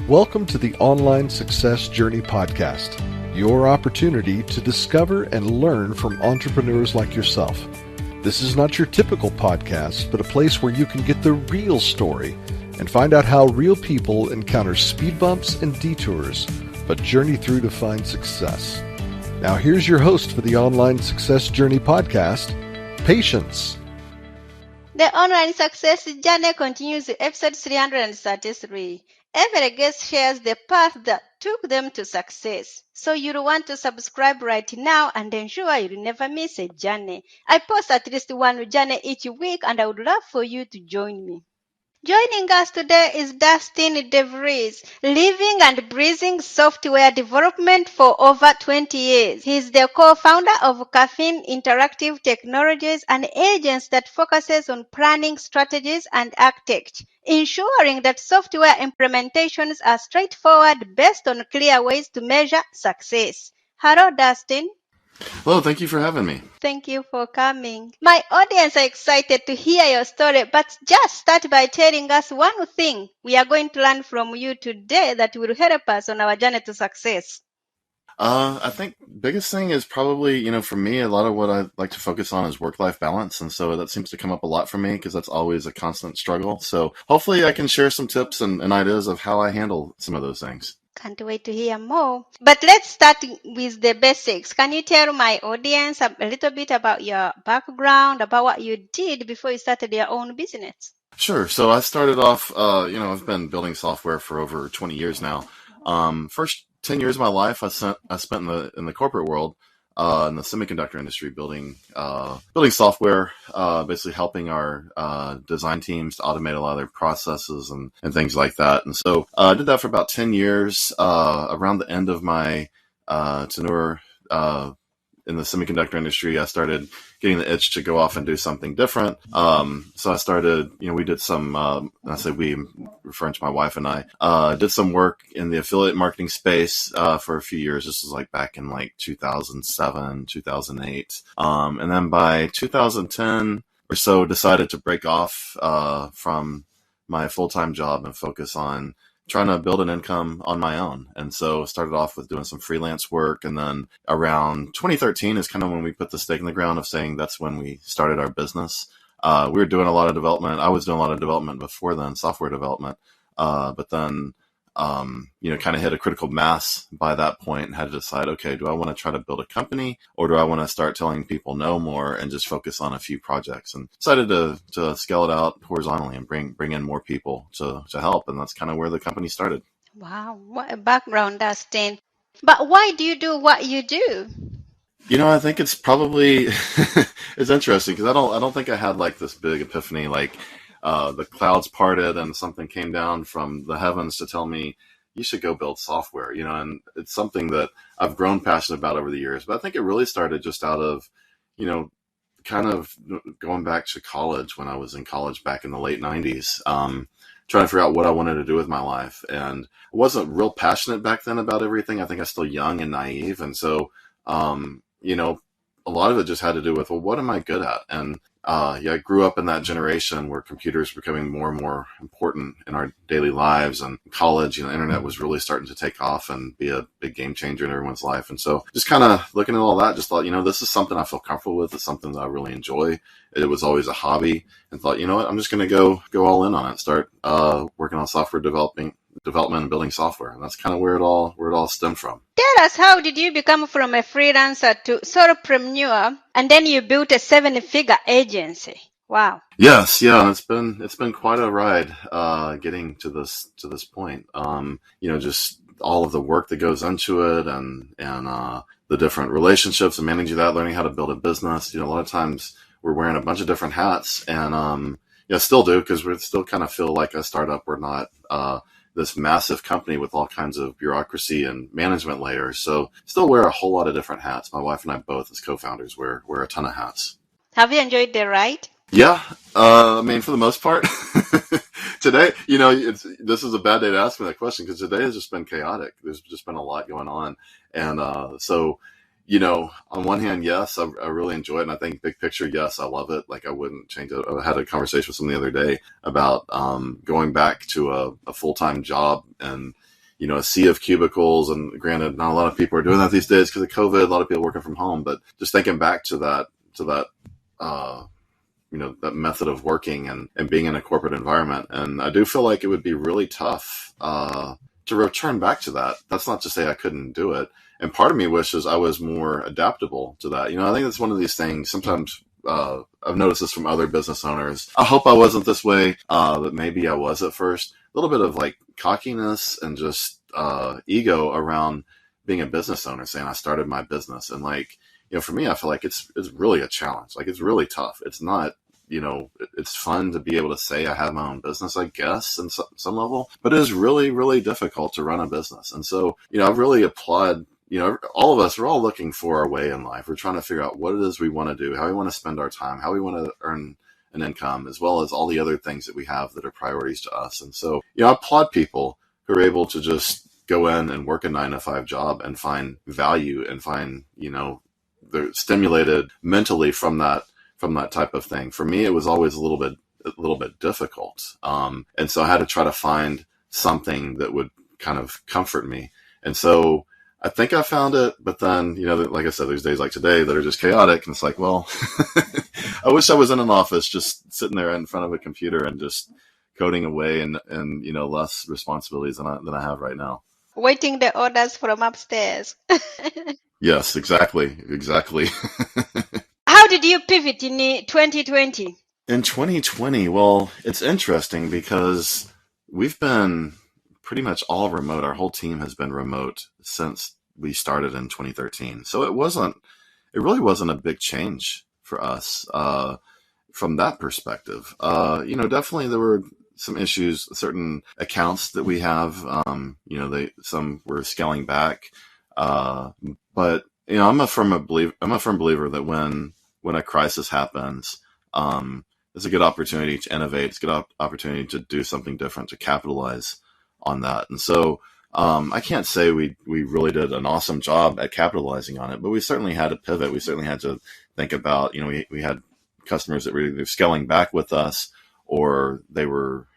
Welcome to the Online Success Journey Podcast, your opportunity to discover and learn from entrepreneurs like yourself. This is not your typical podcast, but a place where you can get the real story and find out how real people encounter speed bumps and detours, but journey through to find success. Now here's your host for the Online Success Journey Podcast, Patience. The Online Success Journey continues to episode 333. Every guest shares the path that took them to success. So you'll want to subscribe right now and ensure you'll never miss a journey. I post at least one journey each week and I would love for you to join me. Joining us today is Dustin DeVries, living and breathing software development for over 20 years. He's the co-founder of Caffeine Interactive Technologies, an agency that focuses on planning strategies and architecture, ensuring that software implementations are straightforward based on clear ways to measure success. Hello, Dustin. Hello, thank you for having me. Thank you for coming. My audience are excited to hear your story, but just start by telling us one thing we are going to learn from you today that will help us on our journey to success. I think biggest thing is probably, for me, a lot of what I like to focus on is work-life balance. And so that seems to come up a lot for me because that's always a constant struggle. So hopefully I can share some tips and ideas of how I handle some of those things. Can't wait to hear more. But let's start with the basics. Can you tell my audience a little bit about your background, about what you did before you started your own business? Sure. So I started off, I've been building software for over 20 years now. First 10 years of my life I spent in the corporate world, in the semiconductor industry, building software, basically helping our design teams to automate a lot of their processes and things like that. And so I did that for about 10 years. Around the end of my tenure in the semiconductor industry, I started getting the itch to go off and do something different. So I started, we did some, I say we, referring to my wife and I, did some work in the affiliate marketing space for a few years. This was like back in like 2007, 2008. And then by 2010 or so, decided to break off from my full-time job and focus on trying to build an income on my own. And so started off with doing some freelance work. And then around 2013 is kind of when we put the stake in the ground of saying that's when we started our business. We were doing a lot of development. I was doing a lot of development before then, software development. But then, kind of hit a critical mass by that point and had to decide, okay, do I want to try to build a company or do I want to start telling people no more and just focus on a few projects? And decided to scale it out horizontally and bring in more people to help. And that's kind of where the company started. Wow, what a background, Dustin. But why do you do what you do? I think it's probably, it's interesting because I don't think I had like this big epiphany, like, the clouds parted and something came down from the heavens to tell me you should go build software, and it's something that I've grown passionate about over the years. But I think it really started just out of, kind of going back to college when I was in college back in the late 90s, trying to figure out what I wanted to do with my life. And I wasn't real passionate back then about everything. I think I was still young and naive. And so, a lot of it just had to do with, well, what am I good at? And I grew up in that generation where computers were becoming more and more important in our daily lives, and college, the internet was really starting to take off and be a big game changer in everyone's life. And so just kind of looking at all that, just thought, this is something I feel comfortable with. It's something that I really enjoy. It was always a hobby, and thought, what, I'm just going to go all in on it, start working on software development and building software. And that's kind of where it all stemmed from. Tell us, how did you become from a freelancer to solopreneur, and then you built a 7-figure agency? Wow. Yes, yeah, it's been quite a ride getting to this point. Just all of the work that goes into it, and the different relationships and managing that, learning how to build a business. A lot of times we're wearing a bunch of different hats, and still do, because we still kind of feel like a startup. We're not this massive company with all kinds of bureaucracy and management layers. So still wear a whole lot of different hats. My wife and I both, as co-founders, wear a ton of hats. Have you enjoyed the ride? Yeah. For the most part. Today, this is a bad day to ask me that question because today has just been chaotic. There's just been a lot going on. And so on one hand, yes, I really enjoy it. And I think big picture, yes, I love it. Like, I wouldn't change it. I had a conversation with someone the other day about going back to a full-time job and, a sea of cubicles. And granted, not a lot of people are doing that these days because of COVID, a lot of people working from home, but just thinking back to that, that method of working and being in a corporate environment. And I do feel like it would be really tough to return back to that. That's not to say I couldn't do it. And part of me wishes I was more adaptable to that. I think that's one of these things. Sometimes I've noticed this from other business owners. I hope I wasn't this way, but maybe I was at first. A little bit of like cockiness and just ego around being a business owner, saying I started my business. And for me, I feel like it's really a challenge. Like, it's really tough. It's not, it's fun to be able to say I have my own business, I guess, in some level, but it is really, really difficult to run a business. And so, I really applaud, all of us, we're all looking for our way in life. We're trying to figure out what it is we want to do, how we want to spend our time, how we want to earn an income, as well as all the other things that we have that are priorities to us. And so, I applaud people who are able to just go in and work a 9-to-5 job and find value and find, they're stimulated mentally from that type of thing. For me, it was always a little bit difficult. And so I had to try to find something that would kind of comfort me. And so I think I found it, but then, like I said, there's days like today that are just chaotic. And it's like, well, I wish I was in an office just sitting there in front of a computer and just coding away and less responsibilities than I have right now. Waiting the orders from upstairs. Yes, exactly. How did you pivot in 2020? In 2020, well, it's interesting because we've been pretty much all remote. Our whole team has been remote since we started in 2013. So it really wasn't a big change for us from that perspective. Definitely there were some issues, certain accounts that we have, some were scaling back. But I'm a firm believer that when a crisis happens, it's a good opportunity to innovate. It's a good opportunity to do something different, to capitalize on that. And so I can't say we really did an awesome job at capitalizing on it, but we certainly had to pivot. We certainly had to think about, we had customers that were either scaling back with us or they were,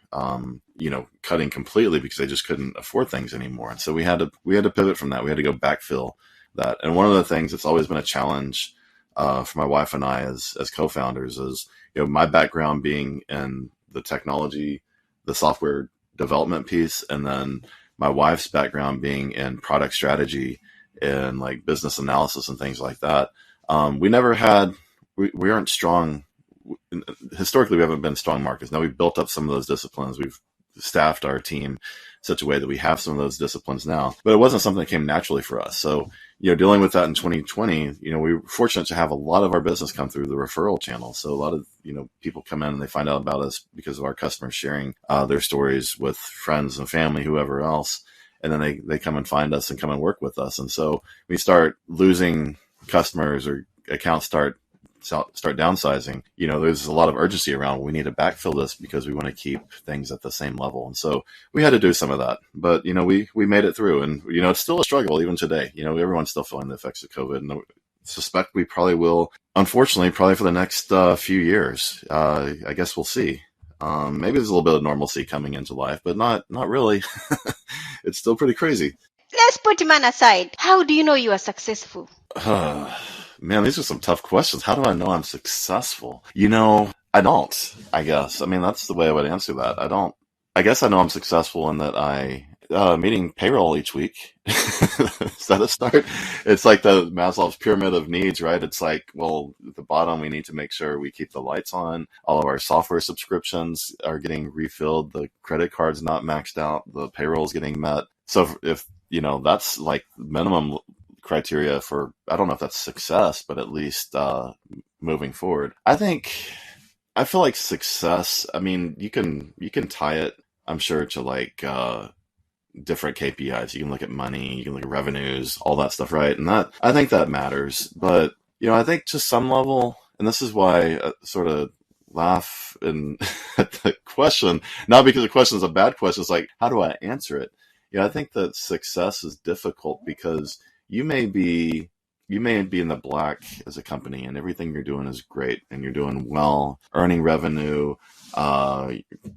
cutting completely because they just couldn't afford things anymore. And so we had to pivot from that. We had to go backfill that. And one of the things that's always been a challenge for my wife and I as co-founders is, my background being in the technology, the software development piece, and then my wife's background being in product strategy and like business analysis and things like that. We aren't strong. Historically, we haven't been strong marketers. Now we've built up some of those disciplines. We've staffed our team in such a way that we have some of those disciplines now, but it wasn't something that came naturally for us. So, dealing with that in 2020, we were fortunate to have a lot of our business come through the referral channel. So a lot of, people come in and they find out about us because of our customers sharing their stories with friends and family, whoever else. And then they come and find us and come and work with us. And so we start losing customers or accounts start downsizing. There's a lot of urgency around, we need to backfill this because we want to keep things at the same level. And so we had to do some of that, but we made it through, and it's still a struggle even today. Everyone's still feeling the effects of COVID, and I suspect we probably will, unfortunately, probably for the next few years. I guess we'll see. Maybe there's a little bit of normalcy coming into life, but not really. It's still pretty crazy. Let's put man aside. How do you know you are successful? Man, these are some tough questions. How do I know I'm successful? I don't, I guess. I mean, that's the way I would answer that. I guess I know I'm successful in that meeting payroll each week. Is that a start? It's like the Maslow's pyramid of needs, right? It's like, well, at the bottom, we need to make sure we keep the lights on. All of our software subscriptions are getting refilled. The credit card's not maxed out. The payroll's getting met. So if that's like minimum criteria for, I don't know if that's success, but at least moving forward. I feel like success, I mean, you can tie it, I'm sure, to like different KPIs. You can look at money, you can look at revenues, all that stuff, right? And that, I think that matters. But, I think to some level, and this is why I sort of laugh at the question, not because the question is a bad question, it's like, how do I answer it? I think that success is difficult because you may be in the black as a company and everything you're doing is great and you're doing well, earning revenue,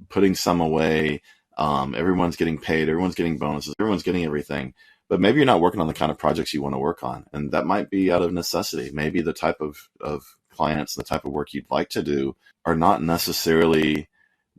putting some away, Everyone's getting paid, everyone's getting bonuses, everyone's getting everything. But maybe you're not working on the kind of projects you want to work on. And that might be out of necessity. Maybe the type of clients, the type of work you'd like to do are not necessarily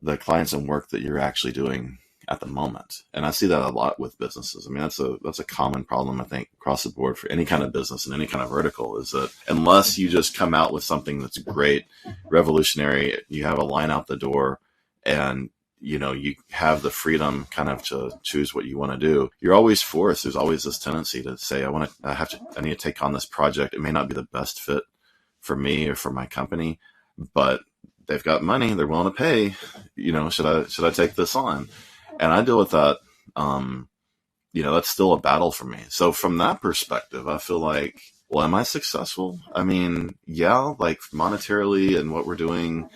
the clients and work that you're actually doing at the moment. And I see that a lot with businesses. I mean, that's a common problem, I think, across the board for any kind of business and any kind of vertical, is that unless you just come out with something that's great, revolutionary, you have a line out the door, and you have the freedom kind of to choose what you want to do, you're always forced. There's always this tendency to say, I need to take on this project. It may not be the best fit for me or for my company, but they've got money, they're willing to pay, should I take this on? And I deal with that. That's still a battle for me. So from that perspective, I feel like, well, am I successful? I mean, yeah, like monetarily and what we're doing.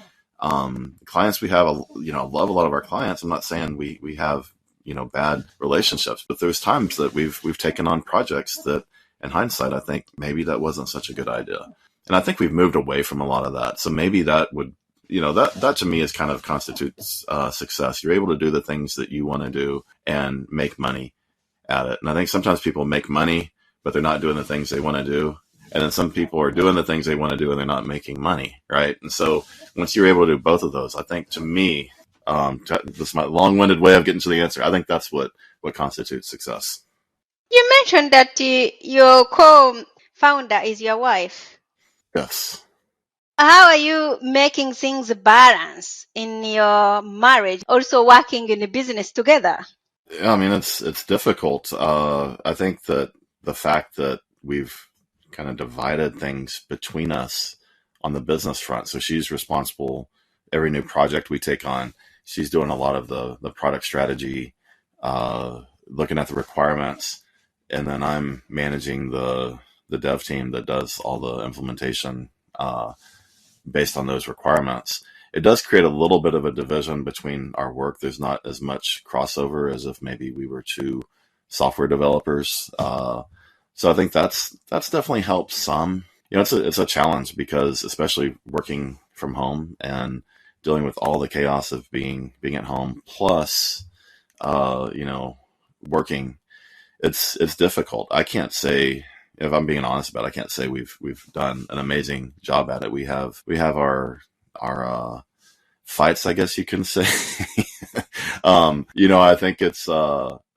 Clients we have, love a lot of our clients. I'm not saying we have, bad relationships, but there's times that we've taken on projects that in hindsight, I think maybe that wasn't such a good idea. And I think we've moved away from a lot of that. So maybe that would, that to me is kind of constitutes success. You're able to do the things that you want to do and make money at it. And I think sometimes people make money, but they're not doing the things they want to do. And then some people are doing the things they want to do and they're not making money, right? And so once you're able to do both of those, I think to me, this is my long-winded way of getting to the answer. I think that's what constitutes success. You mentioned that your co-founder is your wife. Yes. How are you making things balance in your marriage, also working in a business together? Yeah, I mean, it's difficult. I think that the fact that we've kind of divided things between us on the business front. So she's responsible, every new project we take on, she's doing a lot of the product strategy, looking at the requirements. And then I'm managing the dev team that does all the implementation, based on those requirements. It does create a little bit of a division between our work. There's not as much crossover as if maybe we were two software developers. So I think that's definitely helped some. It's a challenge because, especially working from home and dealing with all the chaos of being at home, plus working, it's difficult. I can't say, if I'm being honest about it, I can't say we've done an amazing job at it. We have our fights, I guess you can say. I think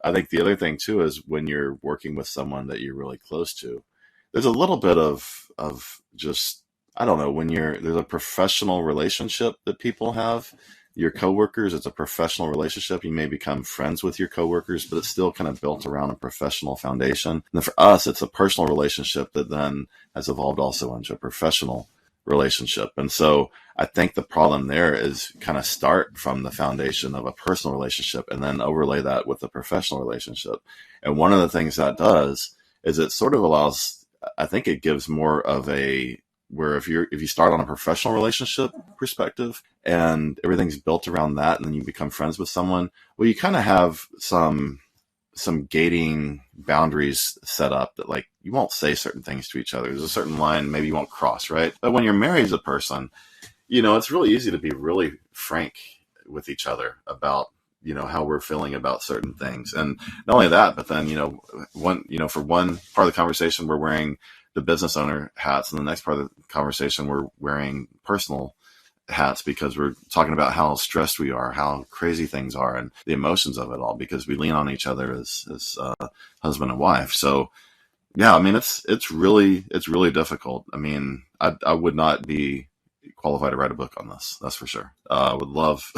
I think the other thing too is when you're working with someone that you're really close to, there's a little bit of just, I don't know, there's a professional relationship that people have. Your coworkers, it's a professional relationship. You may become friends with your coworkers, but it's still kind of built around a professional foundation. And then for us, it's a personal relationship that then has evolved also into a professional relationship. And so I think the problem there is kind of start from the foundation of a personal relationship and then overlay that with a professional relationship. And one of the things that does is it sort of allows, I think it gives more of where if you start on a professional relationship perspective and everything's built around that, and then you become friends with someone, well, you kind of have some gating boundaries set up that, like, you won't say certain things to each other. There's a certain line maybe you won't cross, right? But when you're married to a person, it's really easy to be really frank with each other about, how we're feeling about certain things. And not only that, but then, for one part of the conversation, we're wearing the business owner hats, and the next part of the conversation, we're wearing personal hats because we're talking about how stressed we are, how crazy things are, and the emotions of it all, because we lean on each other as husband and wife. So yeah, I mean, it's really difficult. I mean, I would not be qualified to write a book on this. That's for sure. I would love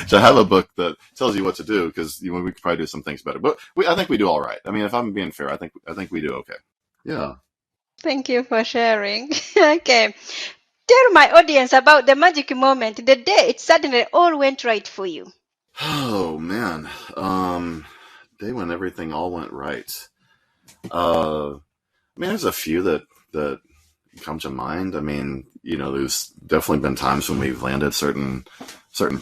to have a book that tells you what to do, because we could probably do some things better, but I think we do all right. I mean, if I'm being fair, I think we do okay. Yeah. Thank you for sharing. Okay. Tell my audience about the magic moment, the day it suddenly all went right for you. Oh, man. Day when everything all went right. I mean, there's a few that come to mind. I mean, there's definitely been times when we've landed certain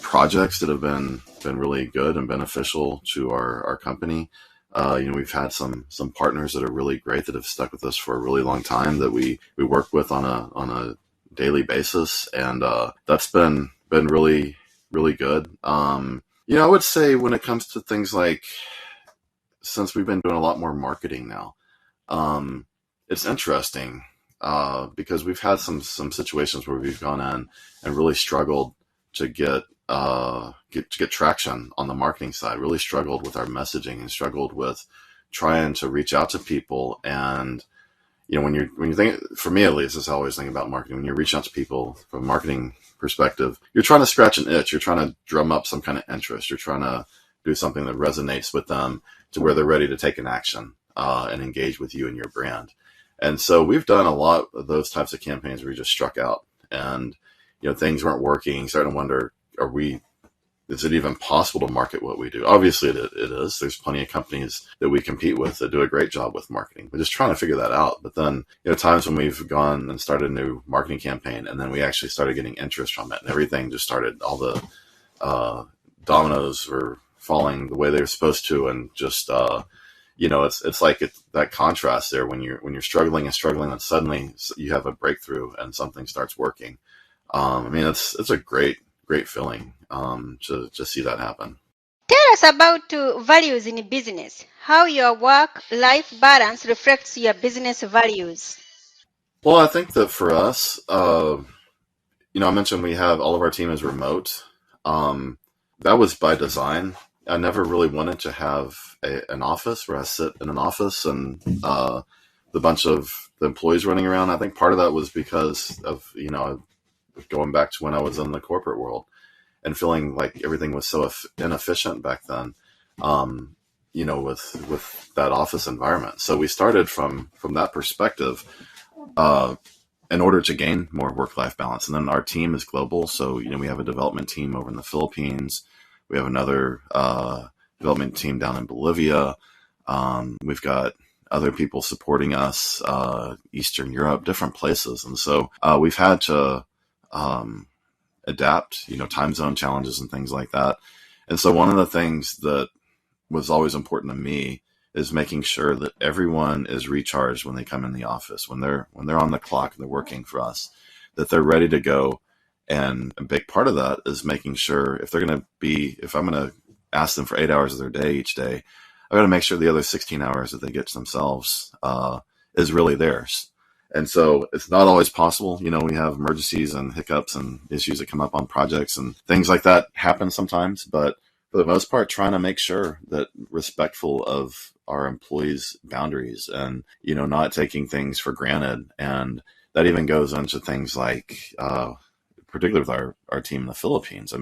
projects that have been really good and beneficial to our company. We've had some partners that are really great that have stuck with us for a really long time that we work with on a daily basis. And, that's been really, really good. I would say when it comes to things like, since we've been doing a lot more marketing now, it's interesting because we've had some situations where we've gone in and really struggled to get traction on the marketing side. Really struggled with our messaging and struggled with trying to reach out to people. And when you think, for me at least, this is how I always think about marketing. When you reach out to people from a marketing perspective, you're trying to scratch an itch. You're trying to drum up some kind of interest. You're trying to do something that resonates with them to where they're ready to take an action and engage with you and your brand. And so we've done a lot of those types of campaigns where we just struck out and, things weren't working, starting to wonder, is it even possible to market what we do? Obviously it is. There's plenty of companies that we compete with that do a great job with marketing. We're just trying to figure that out. But then, times when we've gone and started a new marketing campaign and then we actually started getting interest from it and everything just started, all the dominoes were falling the way they were supposed to. And just, it's like that contrast there when you're struggling and suddenly you have a breakthrough and something starts working. It's a great feeling to see that happen. Tell us about values in business, how your work-life balance reflects your business values. Well, I think that for us, I mentioned we have all of our team is remote. That was by design. I never really wanted to have an office where I sit in an office and the bunch of the employees running around. I think part of that was because of, going back to when I was in the corporate world and feeling like everything was so inefficient back then, with that office environment. So we started from that perspective in order to gain more work-life balance. And then our team is global. So, we have a development team over in the Philippines. We have another development team down in Bolivia. We've got other people supporting us, Eastern Europe, different places. And so we've had to adapt, time zone challenges and things like that. And so one of the things that was always important to me is making sure that everyone is recharged when they come in the office, when they're on the clock and they're working for us, that they're ready to go. And a big part of that is making sure if I'm going to ask them for 8 hours of their day each day, I've got to make sure the other 16 hours that they get to themselves is really theirs. And so it's not always possible. We have emergencies and hiccups and issues that come up on projects and things like that happen sometimes. But for the most part, trying to make sure that respectful of our employees' boundaries and, not taking things for granted. And that even goes into things like, particularly with our team in the Philippines.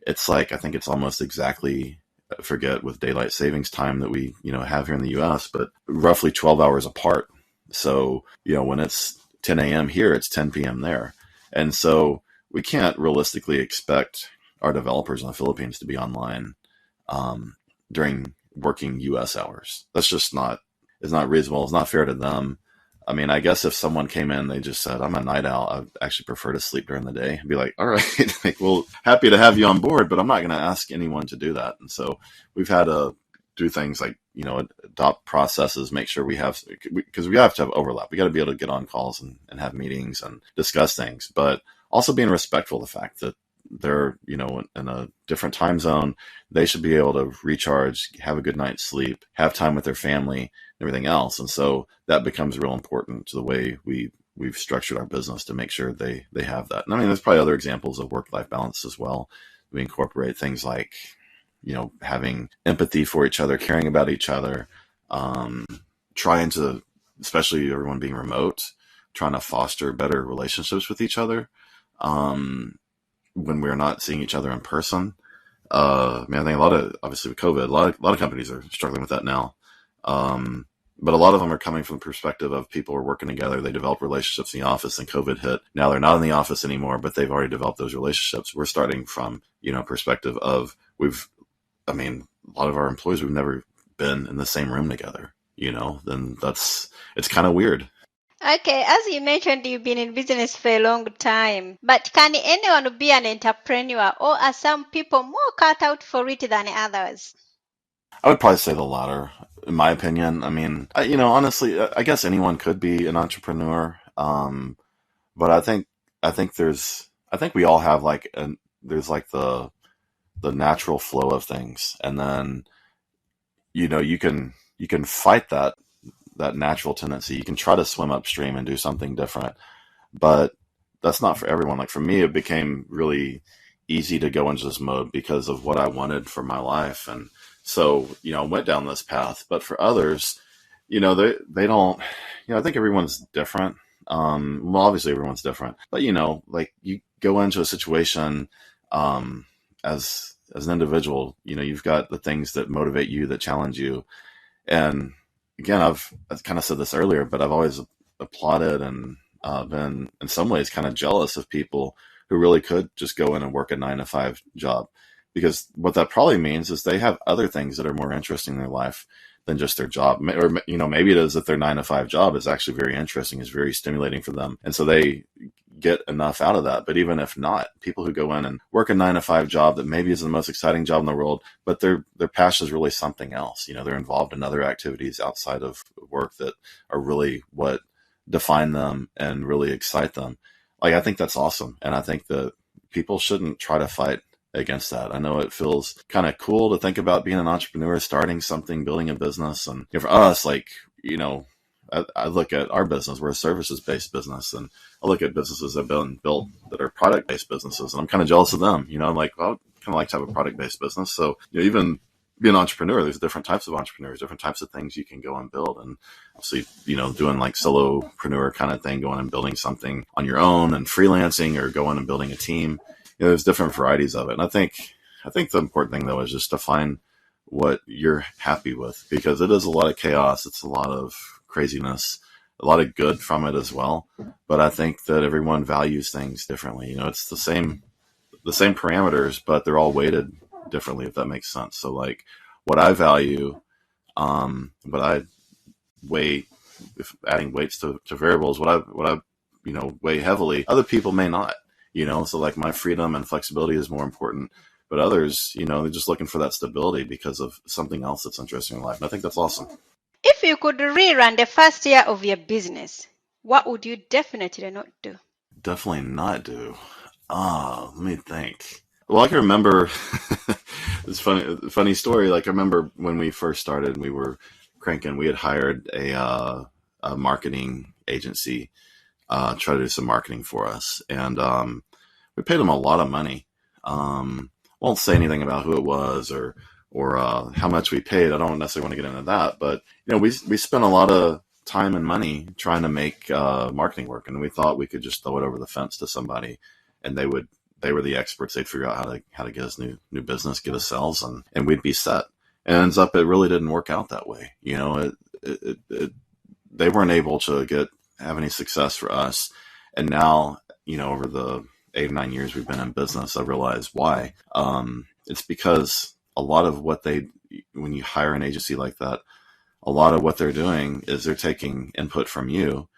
It's like, I think it's almost exactly, I forget with daylight savings time that we, have here in the US, but roughly 12 hours apart. So, when it's 10 a.m. here, it's 10 p.m. there. And so we can't realistically expect our developers in the Philippines to be online during working US hours. That's just it's not reasonable. It's not fair to them. I guess if someone came in, they just said, I'm a night owl, I'd actually prefer to sleep during the day. I'd be like, all right, well, happy to have you on board, but I'm not going to ask anyone to do that. And so we've had to do things like, adopt processes, make sure because we have to have overlap. We got to be able to get on calls and have meetings and discuss things, but also being respectful of the fact that they're, in a different time zone. They should be able to recharge, have a good night's sleep, have time with their family, and everything else. And so that becomes real important to the way we've structured our business to make sure they have that. And there's probably other examples of work-life balance as well. We incorporate things like, having empathy for each other, caring about each other, trying to, especially everyone being remote, trying to foster better relationships with each other when we're not seeing each other in person. I think obviously with COVID, a lot of companies are struggling with that now. But a lot of them are coming from the perspective of people are working together. They develop relationships in the office and COVID hit. Now they're not in the office anymore, but they've already developed those relationships. We're starting from, perspective of a lot of our employees, we've never been in the same room together, then it's kind of weird. Okay, as you mentioned, you've been in business for a long time. But can anyone be an entrepreneur, or are some people more cut out for it than others? I would probably say the latter, in my opinion. Honestly, I guess anyone could be an entrepreneur. But I think we all have there's the the natural flow of things. And then, you can fight that natural tendency. You can try to swim upstream and do something different, but that's not for everyone. Like for me, it became really easy to go into this mode because of what I wanted for my life. And so, I went down this path, but for others, they don't, I think everyone's different. Well, obviously everyone's different, but like you go into a situation, as an individual, you've got the things that motivate you, that challenge you. And again, I've kind of said this earlier, but I've always applauded and been in some ways kind of jealous of people who really could just go in and work a 9-to-5 job, because what that probably means is they have other things that are more interesting in their life than just their job. Or, maybe it is that their 9-to-5 job is actually very interesting, is very stimulating for them. And so they get enough out of that. But even if not, people who go in and work a 9-to-5 job that maybe is the most exciting job in the world, but their passion is really something else. They're involved in other activities outside of work that are really what define them and really excite them. Like, I think that's awesome. And I think that people shouldn't try to fight against that. I know it feels kind of cool to think about being an entrepreneur, starting something, building a business. And for us, like, I look at our business, we're a services-based business, and I look at businesses that have been built that are product-based businesses, and I'm kind of jealous of them. I'm like, well, I'd kind of like to have a product-based business. So, even being an entrepreneur, there's different types of entrepreneurs, different types of things you can go and build. And obviously, doing like solopreneur kind of thing, going and building something on your own and freelancing, or going and building a team. There's different varieties of it. And I think the important thing, though, is just to find what you're happy with, because it is a lot of chaos. It's a lot of craziness, a lot of good from it as well. But I think that everyone values things differently. It's the same parameters, but they're all weighted differently, if that makes sense. So like what I value, but I weigh, if adding weights to variables, what I weigh heavily, other people may not. So like my freedom and flexibility is more important, but others, they're just looking for that stability because of something else that's interesting in life. And I think that's awesome. If you could rerun the first year of your business, what would you definitely not do? Definitely not do. Let me think. Well, I can remember this funny story. Like I remember when we first started, we were cranking. We had hired a marketing agency, try to do some marketing for us, and we paid them a lot of money. Won't say anything about who it was or how much we paid. I don't necessarily want to get into that, but we spent a lot of time and money trying to make marketing work, and we thought we could just throw it over the fence to somebody, and they were the experts. They'd figure out how to get us new business, get us sales, and we'd be set. And it ends up, it really didn't work out that way. They weren't able to have any success for us. And now, over the 8 or 9 years we've been in business, I realized why. It's because a lot of when you hire an agency like that, a lot of what they're doing is they're taking input from you,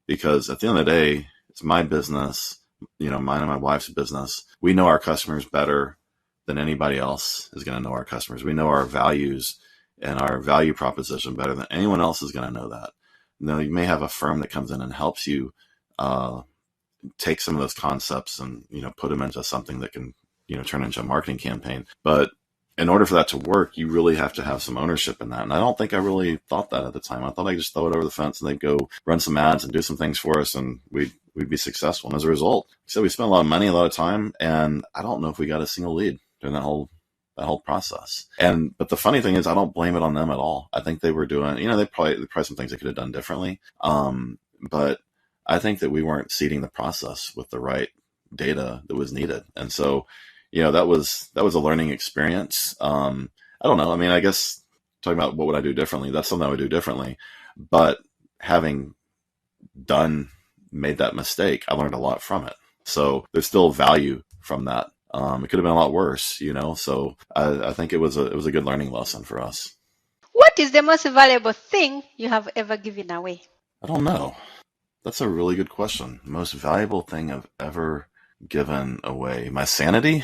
because at the end of the day, it's my business, mine and my wife's business. We know our customers better than anybody else is going to know our customers. We know our values and our value proposition better than anyone else is going to know that. Now, you may have a firm that comes in and helps you take some of those concepts and, put them into something that can, turn into a marketing campaign. But in order for that to work, you really have to have some ownership in that. And I don't think I really thought that at the time. I thought I'd just throw it over the fence and they'd go run some ads and do some things for us, and we'd be successful. And as a result, so we spent a lot of money, a lot of time, and I don't know if we got a single lead during that whole process. But the funny thing is, I don't blame it on them at all. I think they were doing, they probably some things they could have done differently. But I think that we weren't seeding the process with the right data that was needed. And so, that was a learning experience. I don't know. I mean, I guess talking about what would I do differently, that's something I would do differently. But having made that mistake, I learned a lot from it. So there's still value from that. It could have been a lot worse, so I think it was a good learning lesson for us. What is the most valuable thing you have ever given away? I don't know. That's a really good question. Most valuable thing I've ever given away? My sanity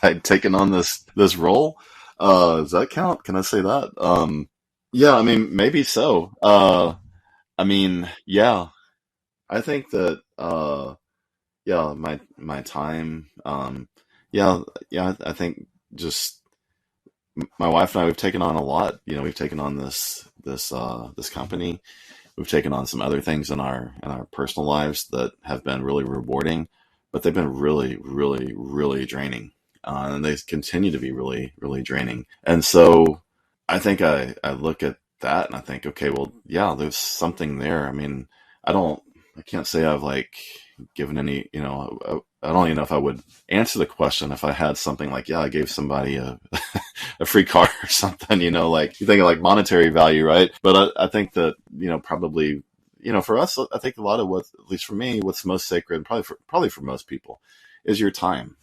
by taking on this role. Does that count? Can I say that? Yeah, I mean, maybe so. I mean, yeah, I think that, yeah, my time, yeah, I think just my wife and I, we've taken on a lot. We've taken on this company. We've taken on some other things in our personal lives that have been really rewarding, but they've been really, really, really draining. And they continue to be really, really draining. And so I think I look at that and I think, okay, well, yeah, there's something there. I mean, I can't say I've given any, I don't even know if I would answer the question if I had something like, yeah, I gave somebody a free car or something, you think of monetary value, right? But I think that, probably, for us, I think a lot of what, at least for me, what's most sacred, probably for most people, is your time.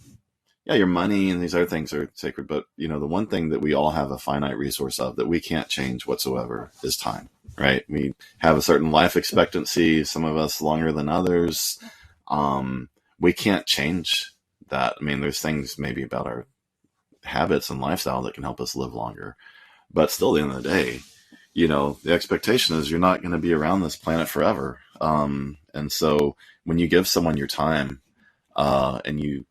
Yeah, your money and these other things are sacred, but the one thing that we all have a finite resource of that we can't change whatsoever is time, right? We have a certain life expectancy, some of us longer than others. We can't change that. I mean, there's things maybe about our habits and lifestyle that can help us live longer, but still, at the end of the day, the expectation is you're not going to be around this planet forever. And so when you give someone your time, and you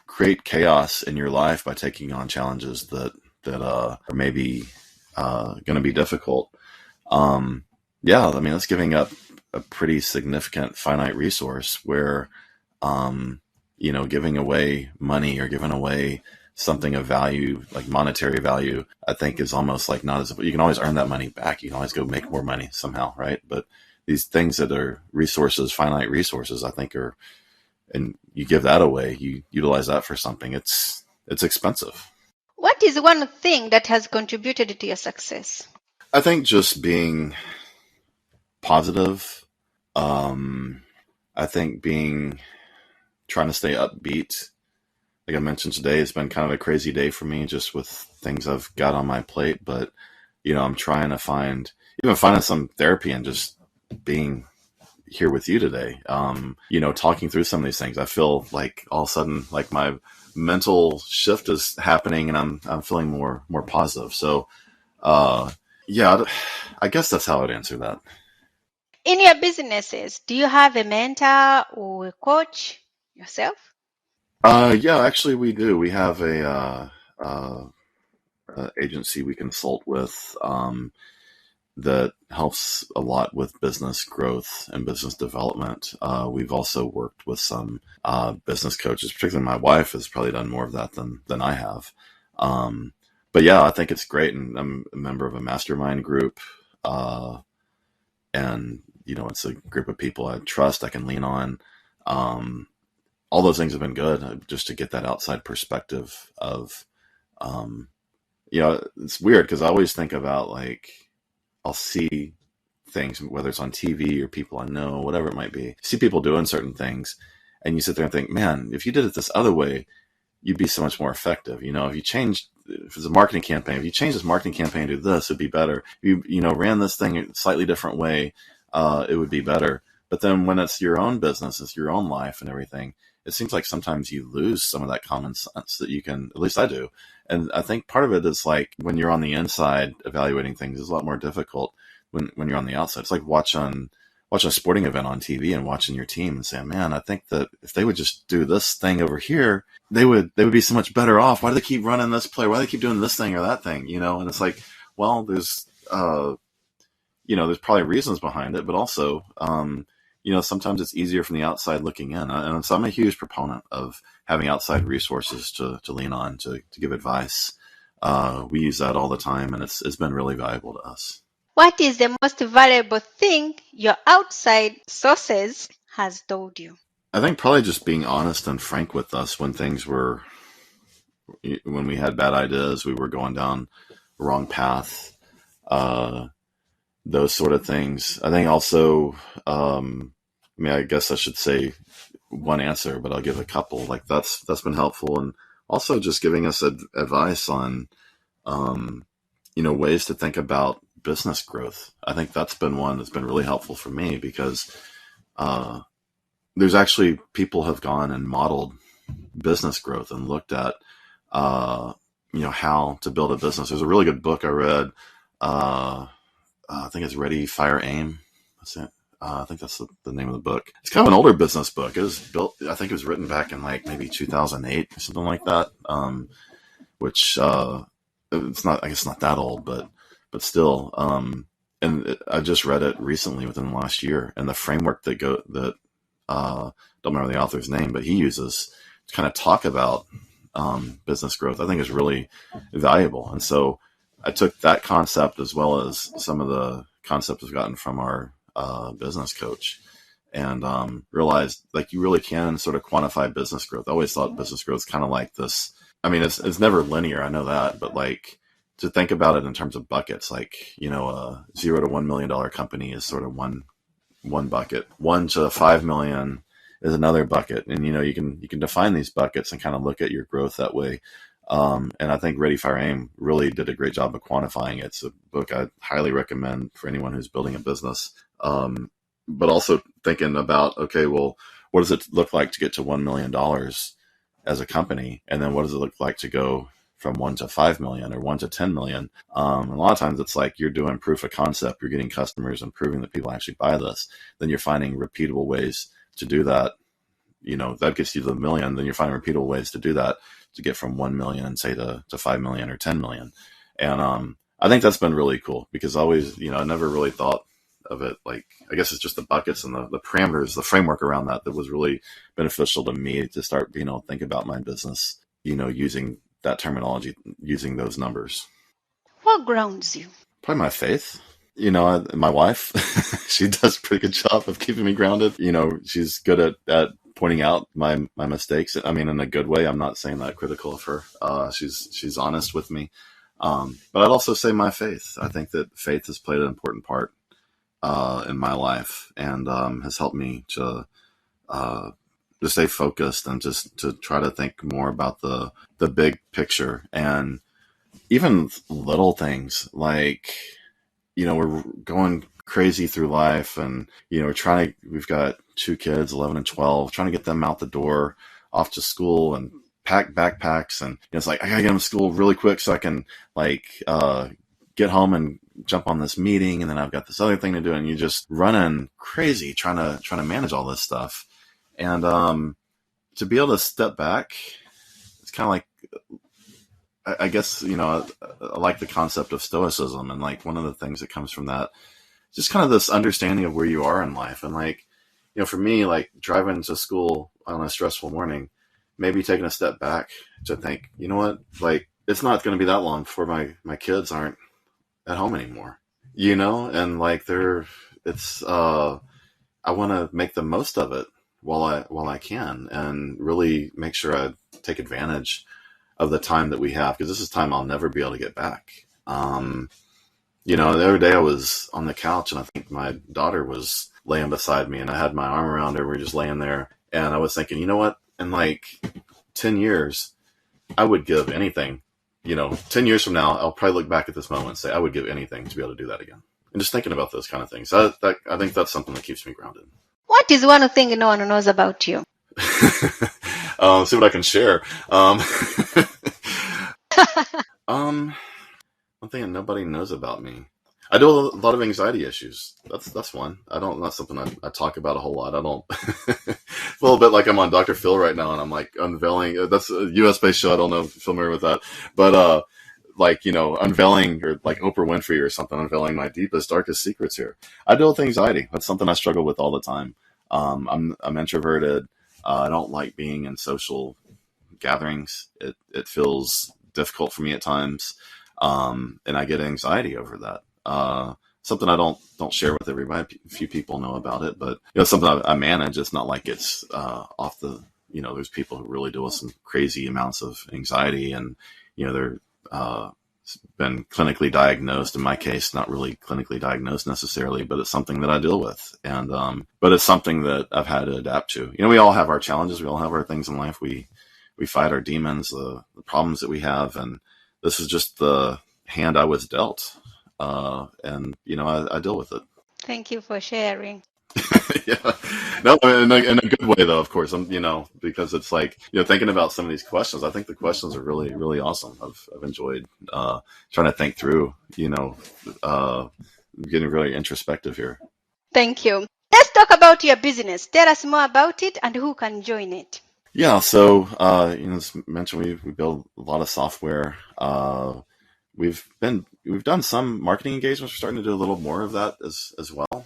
create chaos in your life by taking on challenges that are maybe going to be difficult. Yeah, I mean, that's giving up a pretty significant finite resource where, giving away money or giving away something of value, like monetary value, I think is almost like not as, you can always earn that money back. You can always go make more money somehow, right? But these things that are resources, finite resources, I think are, and you give that away, you utilize that for something, it's expensive. What is one thing that has contributed to your success? I think just being positive. I think trying to stay upbeat. Like I mentioned today, it's been kind of a crazy day for me just with things I've got on my plate. But, I'm trying to finding some therapy and just being here with you today. Talking through some of these things. I feel like all of a sudden, like my mental shift is happening and I'm feeling more positive. So, yeah, I guess that's how I'd answer that. In your businesses, do you have a mentor or a coach yourself? Yeah, actually we do. We have a agency we consult with that helps a lot with business growth and business development. We've also worked with some business coaches, particularly my wife has probably done more of that than I have. But yeah, I think it's great. And I'm a member of a mastermind group. And, it's a group of people I trust, I can lean on. All those things have been good just to get that outside perspective of, it's weird because I always think about I'll see things, whether it's on TV or people I know, whatever it might be, see people doing certain things. And you sit there and think, man, if you did it this other way, you'd be so much more effective. If it's a marketing campaign, if you change this marketing campaign to this, it'd be better. If you ran this thing a slightly different way, it would be better. But then when it's your own business, it's your own life and everything, it seems like sometimes you lose some of that common sense that you can, at least I do. And I think part of it is when you're on the inside evaluating things is a lot more difficult when you're on the outside. It's like watching a sporting event on TV and watching your team and saying, man, I think that if they would just do this thing over here, they would be so much better off. Why do they keep running this play? Why do they keep doing this thing or that thing? And it's like, well, there's probably reasons behind it, but also, sometimes it's easier from the outside looking in. And so I'm a huge proponent of having outside resources to lean on, to give advice. We use that all the time, and it's been really valuable to us. What is the most valuable thing your outside sources has told you? I think probably just being honest and frank with us when we had bad ideas, we were going down the wrong path, those sort of things. I think also, I guess I should say one answer, but I'll give a couple. That's been helpful. And also just giving us advice on, ways to think about business growth. I think that's been one that's been really helpful for me because, there's actually people have gone and modeled business growth and looked at, how to build a business. There's a really good book I read. I think it's Ready, Fire, Aim. That's it. I think that's the name of the book. It's kind of an older business book. It was built, I think it was written back in like maybe 2008 or something like that. Which, it's not, I guess not that old, but still, I just read it recently within the last year, and the framework don't remember the author's name, but he uses to kind of talk about, business growth, I think is really valuable. And so I took that concept as well as some of the concepts we've gotten from our business coach, and realized like you really can sort of quantify business growth. I always thought business growth is kind of like this. I mean, it's never linear. I know that, but like to think about it in terms of buckets, like, you know, a $0 to $1 million company is sort of one bucket. 1 to 5 million is another bucket. And, you know, you can define these buckets and kind of look at your growth that way. And I think Ready, Fire, Aim really did a great job of quantifying it. It's a book I highly recommend for anyone who's building a business. But also thinking about, okay, well, what does it look like to get to $1 million as a company? And then what does it look like to go from 1 to 5 million or 1 to 10 million? A lot of times it's like you're doing proof of concept, you're getting customers and proving that people actually buy this. Then you're finding repeatable ways to do that. You know, that gets you to the million. Then you're finding repeatable ways to do that, to get from 1 million, say to 5 million or 10 million. And I think that's been really cool, because always, you know, I never really thought of it like, I guess it's just the buckets and the parameters, the framework around that was really beneficial to me to start, you know, think about my business, you know, using that terminology, using those numbers. What grounds you? Probably my faith. You know, my wife, she does a pretty good job of keeping me grounded. You know, she's good at pointing out my mistakes. I mean, in a good way. I'm not saying that critical of her. She's honest with me. But I'd also say my faith. I think that faith has played an important part in my life, and has helped me to stay focused and just to try to think more about the big picture, and even little things like, you know, we're going crazy through life, and, you know, we've got 2 kids, 11 and 12, trying to get them out the door, off to school, and pack backpacks. And, you know, it's like, I gotta get them to school really quick so I can like, get home and jump on this meeting. And then I've got this other thing to do. And you're just running crazy, trying to manage all this stuff. And, to be able to step back, it's kind of like, I guess, you know, I like the concept of Stoicism, and like one of the things that comes from that, just kind of this understanding of where you are in life. And like, you know, for me, like driving to school on a stressful morning, maybe taking a step back to think, you know what, like it's not going to be that long before my kids aren't at home anymore, you know, and like I want to make the most of it while I can, and really make sure I take advantage of the time that we have, because this is time I'll never be able to get back. You know, the other day I was on the couch, and I think my daughter was laying beside me, and I had my arm around her. We were just laying there, and I was thinking, you know what? In like 10 years, I would give anything. You know, 10 years from now, I'll probably look back at this moment and say, I would give anything to be able to do that again. And just thinking about those kind of things, I think that's something that keeps me grounded. What is one thing no one knows about you? See what I can share. One thing that nobody knows about me. I do a lot of anxiety issues. That's one. Not something I talk about a whole lot. I don't. It's a little bit like I'm on Dr. Phil right now, and I'm like unveiling. That's a US-based show. I don't know if you're familiar with that, but like, you know, unveiling, or like Oprah Winfrey or something, unveiling my deepest, darkest secrets here. I deal with anxiety. That's something I struggle with all the time. I'm introverted. I don't like being in social gatherings. It feels difficult for me at times, and I get anxiety over that. Something I don't share with everybody. A few people know about it, but you know, something I manage. It's not like it's off the. You know, there's people who really deal with some crazy amounts of anxiety, and you know, they're been clinically diagnosed. In my case, not really clinically diagnosed necessarily, but it's something that I deal with, and but it's something that I've had to adapt to. You know, we all have our challenges. We all have our things in life. We fight our demons, the problems that we have, and this is just the hand I was dealt. And you know, I deal with it. Thank you for sharing. Yeah, no, in a good way though, of course. You know, because it's like, you know, thinking about some of these questions. I think the questions are really, really awesome. I've enjoyed trying to think through. You know, getting really introspective here. Thank you. Let's talk about your business. Tell us more about it and who can join it. Yeah, so as mentioned, we build a lot of software. We've done some marketing engagements. We're starting to do a little more of that as well.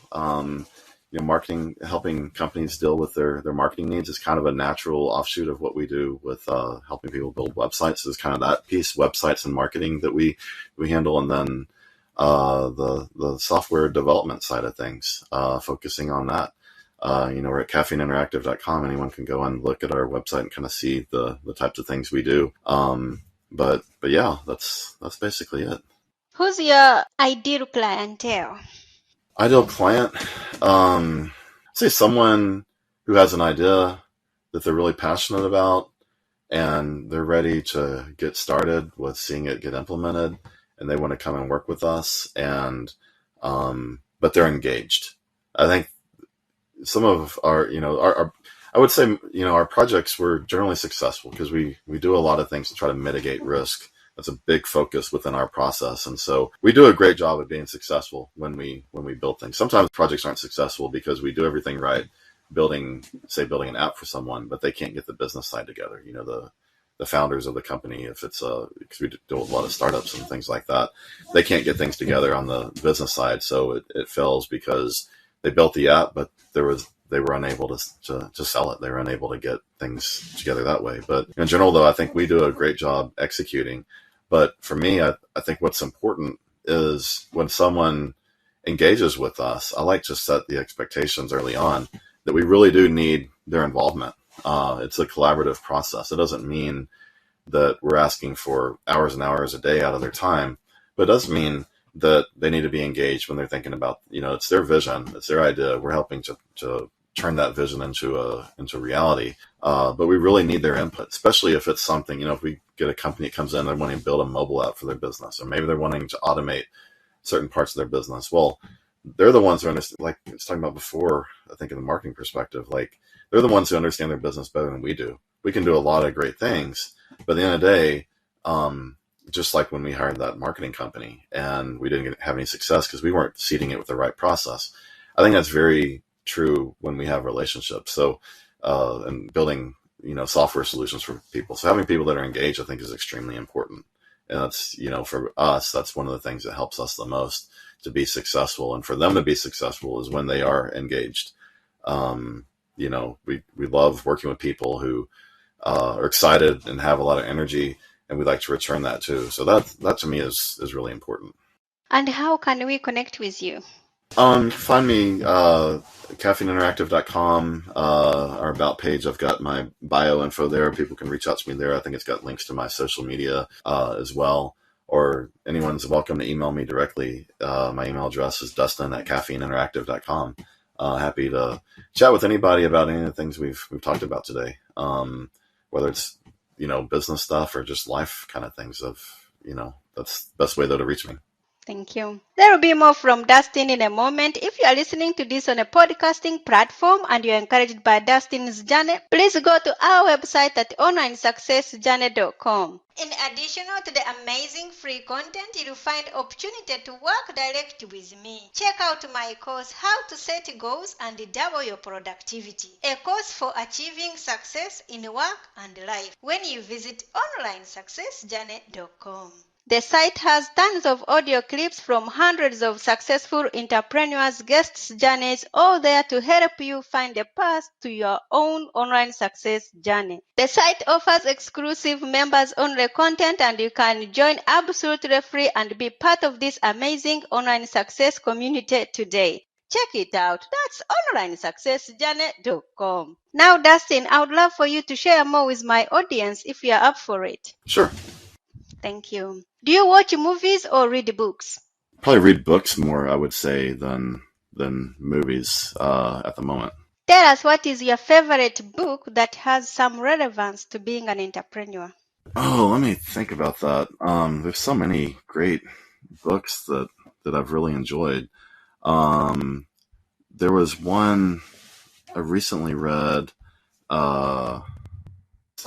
Marketing, helping companies deal with their marketing needs is kind of a natural offshoot of what we do with helping people build websites. So there's kind of that piece, websites and marketing, that we handle, and then the software development side of things, focusing on that. We're at caffeineinteractive.com. Anyone can go and look at our website and kind of see the types of things we do. But yeah, that's basically it. Who's your ideal clientele? Ideal client, say someone who has an idea that they're really passionate about, and they're ready to get started with seeing it get implemented, and they want to come and work with us, and but they're engaged. I think some of our I would say, our projects were generally successful because we do a lot of things to try to mitigate risk. That's a big focus within our process. And so we do a great job of being successful when we build things. Sometimes projects aren't successful because we do everything right, building an app for someone, but they can't get the business side together. The founders of the company, if it's because we do a lot of startups and things like that, they can't get things together on the business side. So it fails because they built the app, but they were unable to sell it. They were unable to get things together that way. But in general, though, I think we do a great job executing. But for me, I think what's important is when someone engages with us, I like to set the expectations early on that we really do need their involvement. It's a collaborative process. It doesn't mean that we're asking for hours and hours a day out of their time, but it does mean that they need to be engaged when they're thinking about, it's their vision, it's their idea. We're helping to turn that vision into reality. But we really need their input, especially if it's something, if we get a company that comes in, they're wanting to build a mobile app for their business, or maybe they're wanting to automate certain parts of their business. Well, they're the ones who understand, like I was talking about before, I think in the marketing perspective, like they're the ones who understand their business better than we do. We can do a lot of great things, but at the end of the day, just like when we hired that marketing company and we didn't have any success because we weren't seeding it with the right process. I think that's very true when we have relationships. So, and building, software solutions for people. So having people that are engaged, I think, is extremely important. And that's, for us, that's one of the things that helps us the most to be successful. And for them to be successful is when they are engaged. We love working with people who are excited and have a lot of energy, and we'd like to return that too. So that to me is really important. And how can we connect with you? Find me, caffeineinteractive.com, our about page. I've got my bio info there. People can reach out to me there. I think it's got links to my social media, as well. Or anyone's welcome to email me directly. My email address is dustin@caffeineinteractive.com. Happy to chat with anybody about any of the things we've talked about today. Whether it's, business stuff or just life kind of things that's the best way though to reach me. Thank you. There will be more from Dustin in a moment. If you are listening to this on a podcasting platform and you are encouraged by Dustin's journey, please go to our website at onlinesuccessjourney.com. In addition to the amazing free content, you'll find opportunity to work directly with me. Check out my course, How to Set Goals and Double Your Productivity, a course for achieving success in work and life, when you visit onlinesuccessjourney.com. The site has tons of audio clips from hundreds of successful entrepreneurs' guests' journeys, all there to help you find a path to your own online success journey. The site offers exclusive members-only content, and you can join absolutely free and be part of this amazing online success community today. Check it out. That's onlinesuccessjourney.com. Now, Dustin, I would love for you to share more with my audience if you are up for it. Sure. Thank you. Do you watch movies or read books? Probably read books more, I would say, than movies at the moment. Tell us, what is your favorite book that has some relevance to being an entrepreneur? Oh, let me think about that. There's so many great books that I've really enjoyed. There was one I recently read, Sell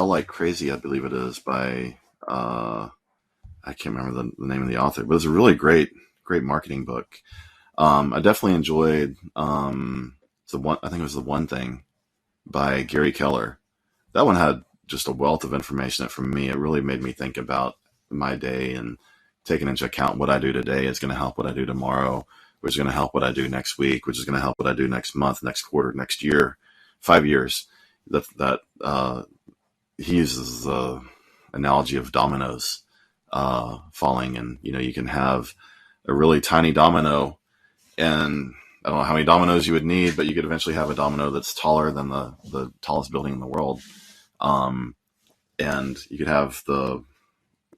Like Crazy, I believe it is, by I can't remember the name of the author, but it was a really great marketing book. I definitely enjoyed I think it was The One Thing by Gary Keller. That one had just a wealth of information that for me, it really made me think about my day and taking into account what I do today is going to help what I do tomorrow, which is going to help what I do next week, which is going to help what I do next month, next quarter, next year, 5 years. He uses the analogy of dominoes falling, and you can have a really tiny domino, and I don't know how many dominoes you would need, but you could eventually have a domino that's taller than the tallest building in the world. And you could have the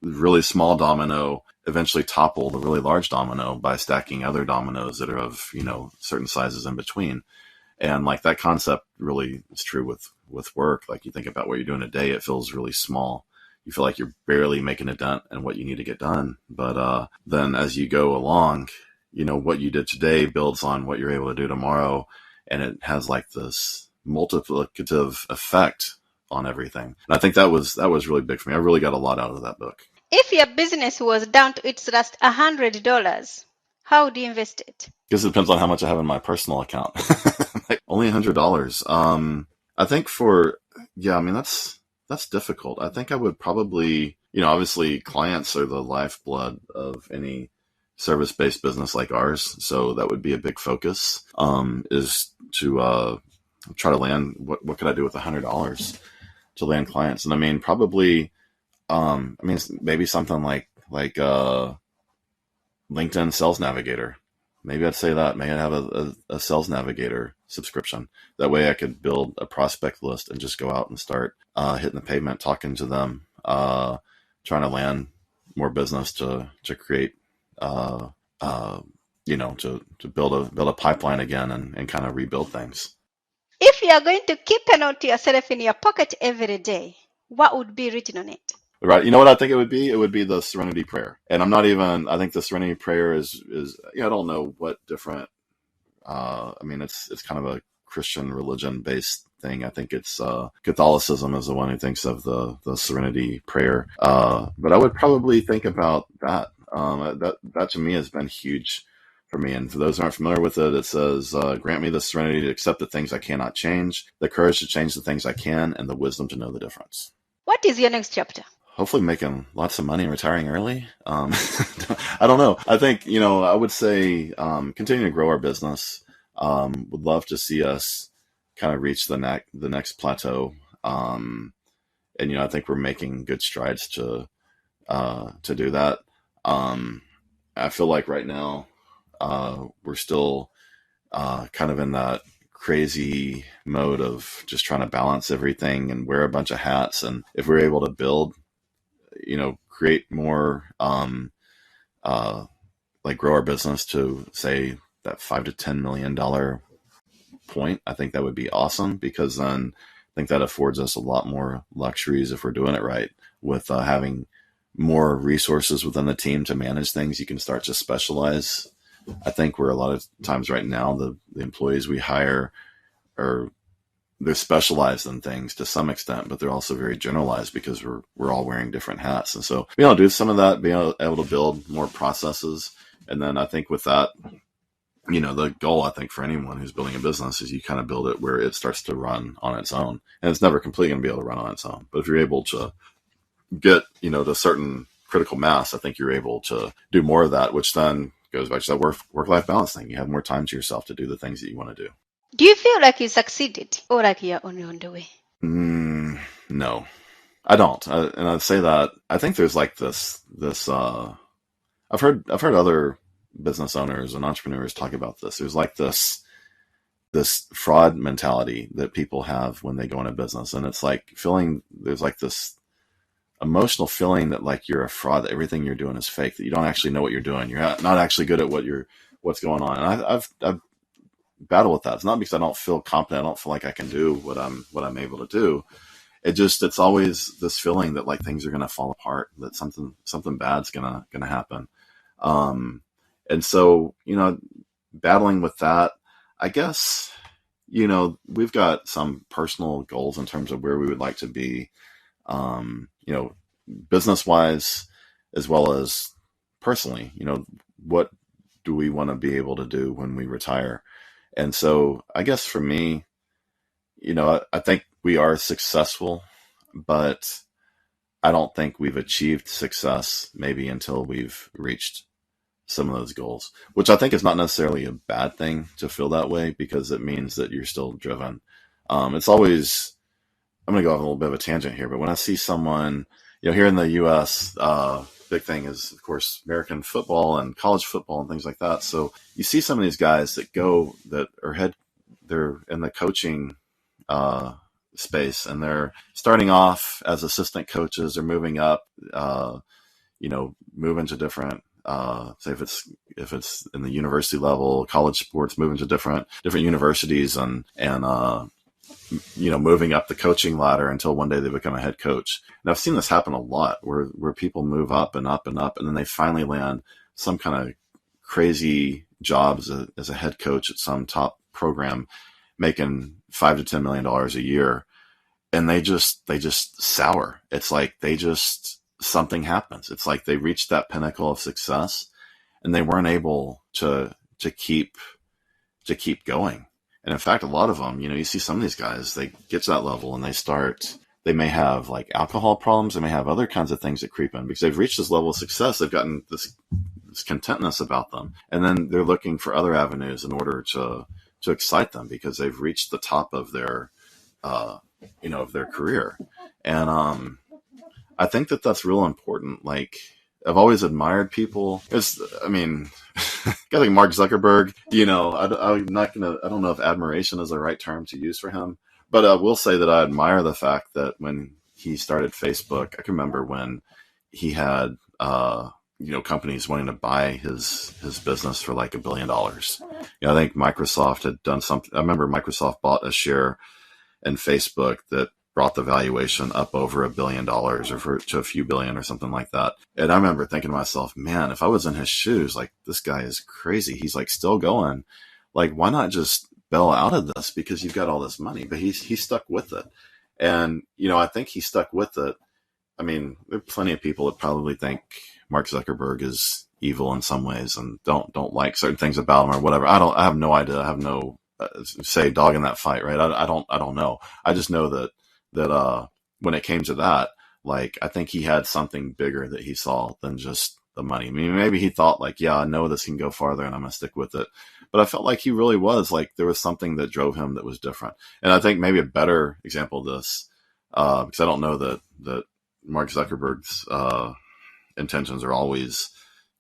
really small domino eventually topple the really large domino by stacking other dominoes that are of, certain sizes in between. And like that concept really is true with work. Like you think about what you're doing a day, it feels really small. You feel like you're barely making a dent in what you need to get done. But then as you go along, what you did today builds on what you're able to do tomorrow. And it has like this multiplicative effect on everything. And I think that was really big for me. I really got a lot out of that book. If your business was down to its last $100, how would you invest it? Because it depends on how much I have in my personal account. Like only $100. I think that's difficult. I think I would probably, obviously clients are the lifeblood of any service-based business like ours. So that would be a big focus, is to try to land, what could I do with $100 to land clients? And I mean, probably, maybe something like LinkedIn Sales Navigator. Maybe I'd say that. Maybe I'd have a Sales Navigator subscription. That way I could build a prospect list and just go out and start hitting the pavement, talking to them, trying to land more business to create, to build a pipeline again and kind of rebuild things. If you are going to keep a note to yourself in your pocket every day, what would be written on it? Right. You know what I think it would be? It would be the Serenity Prayer. And I think the Serenity Prayer is, I don't know what different, it's kind of a Christian religion based thing. I think it's, Catholicism is the one who thinks of the Serenity Prayer. But I would probably think about that. That to me has been huge for me. And for those who aren't familiar with it, it says, grant me the serenity to accept the things I cannot change, the courage to change the things I can, and the wisdom to know the difference. What is your next chapter? Hopefully making lots of money and retiring early. I don't know. I think, I would say, continue to grow our business. Would love to see us kind of reach the next plateau. And, I think we're making good strides to do that. I feel like right now, we're still, kind of in that crazy mode of just trying to balance everything and wear a bunch of hats. And if we're able to build, create more, grow our business to say that $5 to $10 million point, I think that would be awesome, because then I think that affords us a lot more luxuries if we're doing it right, with having more resources within the team to manage things. You can start to specialize. I think where a lot of times right now, the employees we hire they're specialized in things to some extent, but they're also very generalized because we're all wearing different hats. And so being able to do some of that, being able to build more processes. And then I think with that, the goal, I think, for anyone who's building a business is you kind of build it where it starts to run on its own. And it's never completely going to be able to run on its own. But if you're able to get, to a certain critical mass, I think you're able to do more of that, which then goes back to that work-life balance thing. You have more time to yourself to do the things that you want to do. Do you feel like you succeeded, or like you're only on the way? No, I don't. And I'd say that I think there's like this. I've heard other business owners and entrepreneurs talk about this. There's like this fraud mentality that people have when they go into business, and it's like there's like this emotional feeling that like you're a fraud, that everything you're doing is fake, that you don't actually know what you're doing. You're not actually good at what's going on. And I've battle with that. It's not because I don't feel confident. I don't feel like I can do what I'm able to do. It's always this feeling that like things are going to fall apart, that something bad's going to happen. And so, battling with that, I guess, we've got some personal goals in terms of where we would like to be, business wise, as well as personally, what do we want to be able to do when we retire? And so I guess for me, I think we are successful, but I don't think we've achieved success maybe until we've reached some of those goals, which I think is not necessarily a bad thing to feel that way, because it means that you're still driven. It's always, I'm going to go off a little bit of a tangent here, but when I see someone, here in the U.S., big thing is, of course, American football and college football and things like that. So you see some of these guys that they're in the coaching space, and they're starting off as assistant coaches. They're moving up, moving to different, say if it's in the university level, college sports, moving to different universities and moving up the coaching ladder until one day they become a head coach. And I've seen this happen a lot where people move up and up and up, and then they finally land some kind of crazy jobs as a head coach at some top program, making $5 to $10 million a year. And they just sour. It's like something happens. It's like they reached that pinnacle of success and they weren't able to keep going. And in fact, a lot of them, you see some of these guys, they get to that level and they may have like alcohol problems. They may have other kinds of things that creep in because they've reached this level of success. They've gotten this contentness about them. And then they're looking for other avenues in order to excite them because they've reached the top of their, of their career. And, I think that that's real important. Like, I've always admired people. Guys like Mark Zuckerberg, I don't know if admiration is the right term to use for him, but I will say that I admire the fact that when he started Facebook, I can remember when he had, companies wanting to buy his business for like $1 billion. I think Microsoft had done something. I remember Microsoft bought a share in Facebook that brought the valuation up over $1 billion or to a few billion or something like that. And I remember thinking to myself, man, if I was in his shoes, like, this guy is crazy. He's like still going. Like, why not just bail out of this because you've got all this money? But he stuck with it. And, I think he stuck with it. I mean, there are plenty of people that probably think Mark Zuckerberg is evil in some ways and don't like certain things about him or whatever. I have no idea. I have no say dog in that fight, right? I don't know. I just know that when it came to that, like, I think he had something bigger that he saw than just the money. I mean, maybe he thought like, yeah, I know this can go farther and I'm going to stick with it. But I felt like he really was like, there was something that drove him that was different. And I think maybe a better example of this, because I don't know that Mark Zuckerberg's intentions are always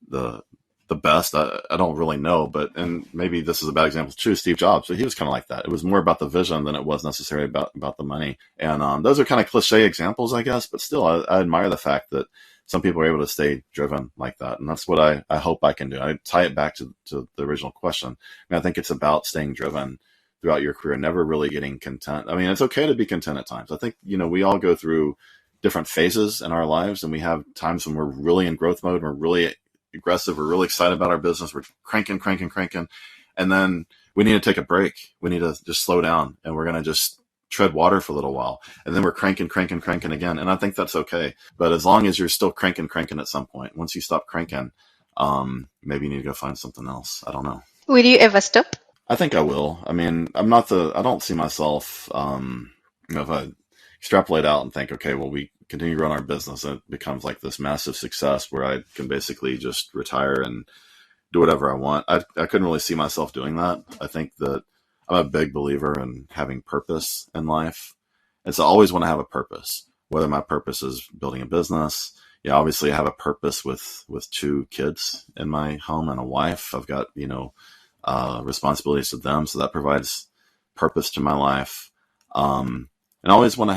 the best. I don't really know, and maybe this is a bad example too. Steve Jobs, but he was kind of like that. It was more about the vision than it was necessarily about the money. And those are kind of cliche examples, I guess, but still, I admire the fact that some people are able to stay driven like that. And that's what I hope I can do. I tie it back to the original question. I think it's about staying driven throughout your career, never really getting content. I mean, it's okay to be content at times. I think, we all go through different phases in our lives, and we have times when we're really in growth mode, we're really aggressive, we're really excited about our business, we're cranking, and then we need to take a break. We need to just slow down, and we're going to just tread water for a little while, and then we're cranking again. And I think that's okay. But as long as you're still cranking at some point, once you stop cranking, maybe you need to go find something else. I don't know. Will you ever stop? I think I will. I mean, I don't see myself, if I extrapolate out and think, okay, well, we continue to run our business and it becomes like this massive success where I can basically just retire and do whatever I want. I couldn't really see myself doing that. I think that I'm a big believer in having purpose in life. And so I always want to have a purpose, whether my purpose is building a business. Yeah, obviously I have a purpose with 2 kids in my home and a wife. I've got, responsibilities to them. So that provides purpose to my life. And I always want to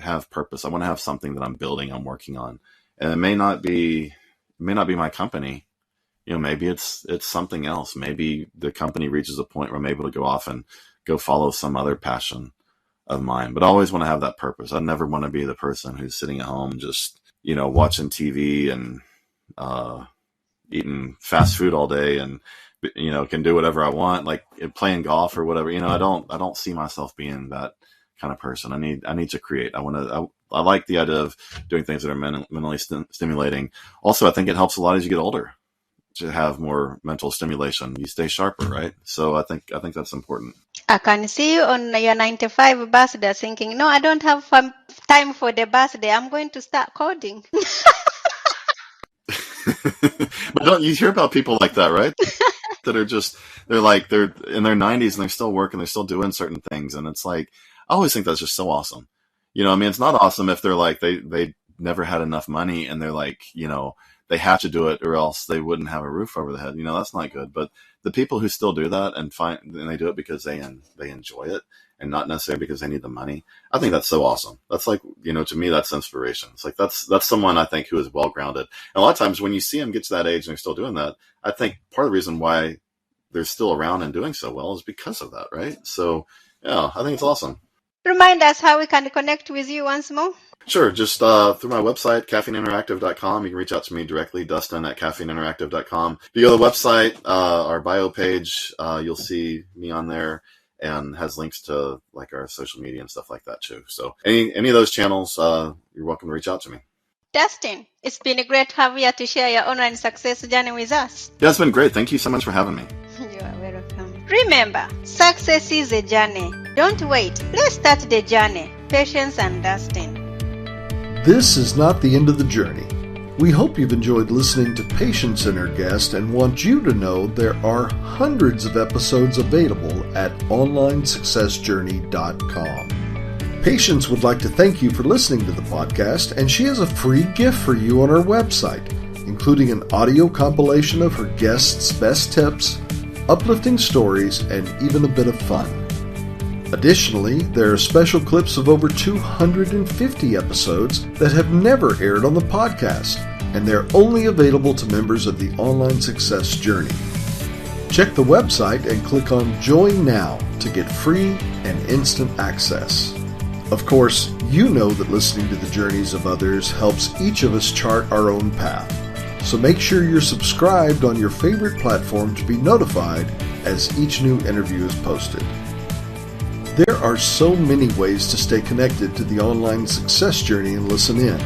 have purpose. I want to have something that I'm building, I'm working on. And it may not be my company. Maybe it's something else. Maybe the company reaches a point where I'm able to go off and go follow some other passion of mine. But I always want to have that purpose. I never want to be the person who's sitting at home just, watching TV and eating fast food all day and, can do whatever I want, like playing golf or whatever. I don't see myself being that kind of person. I need to create. I like the idea of doing things that are mentally stimulating. Also, I think it helps a lot as you get older. to have more mental stimulation. You stay sharper, right? So I think that's important. I can see you on your 95 birthday thinking, no, I don't have time for the birthday. I'm going to start coding. But don't you hear about people like that, right? That are just, they're in their 90s and they're still working, they're still doing certain things. And it's like, I always think that's just so awesome. I mean, it's not awesome if they're like, they never had enough money and they're like, they have to do it or else they wouldn't have a roof over the head. That's not good. But the people who still do that and they do it because they enjoy it and not necessarily because they need the money, I think that's so awesome. That's like, to me, that's inspiration. It's like, that's someone I think who is well-grounded. And a lot of times when you see them get to that age and they're still doing that, I think part of the reason why they're still around and doing so well is because of that, right? So, yeah, I think it's awesome. Remind us how we can connect with you once more. Sure. Just through my website, caffeineinteractive.com. You can reach out to me directly, Dustin at caffeineinteractive.com. If you go to the website, our bio page, you'll see me on there and has links to like our social media and stuff like that too. So any of those channels, you're welcome to reach out to me. Dustin, it's been great to have you to share your online success journey with us. Yeah, it's been great. Thank you so much for having me. You are welcome. Remember, success is a journey. Don't wait. Let's start the journey. Patience and Dustin. This is not the end of the journey. We hope you've enjoyed listening to Patience and her guest and want you to know there are hundreds of episodes available at onlinesuccessjourney.com. Patience would like to thank you for listening to the podcast, and she has a free gift for you on her website, including an audio compilation of her guests' best tips, uplifting stories, and even a bit of fun. Additionally, there are special clips of over 250 episodes that have never aired on the podcast, and they're only available to members of the Online Success Journey. Check the website and click on Join Now to get free and instant access. Of course, you know that listening to the journeys of others helps each of us chart our own path. So make sure you're subscribed on your favorite platform to be notified as each new interview is posted. There are so many ways to stay connected to the Online Success Journey and listen in.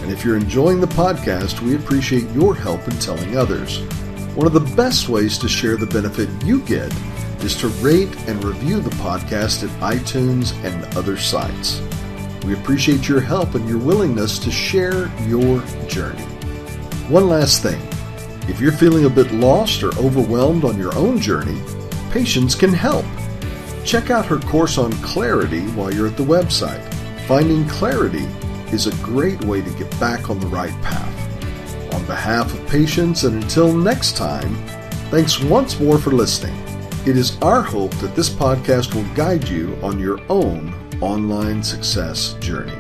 And if you're enjoying the podcast, we appreciate your help in telling others. One of the best ways to share the benefit you get is to rate and review the podcast at iTunes and other sites. We appreciate your help and your willingness to share your journey. One last thing. If you're feeling a bit lost or overwhelmed on your own journey, Patience can help. Check out her course on clarity while you're at the website. Finding clarity is a great way to get back on the right path. On behalf of Patience, and until next time, thanks once more for listening. It is our hope that this podcast will guide you on your own online success journey.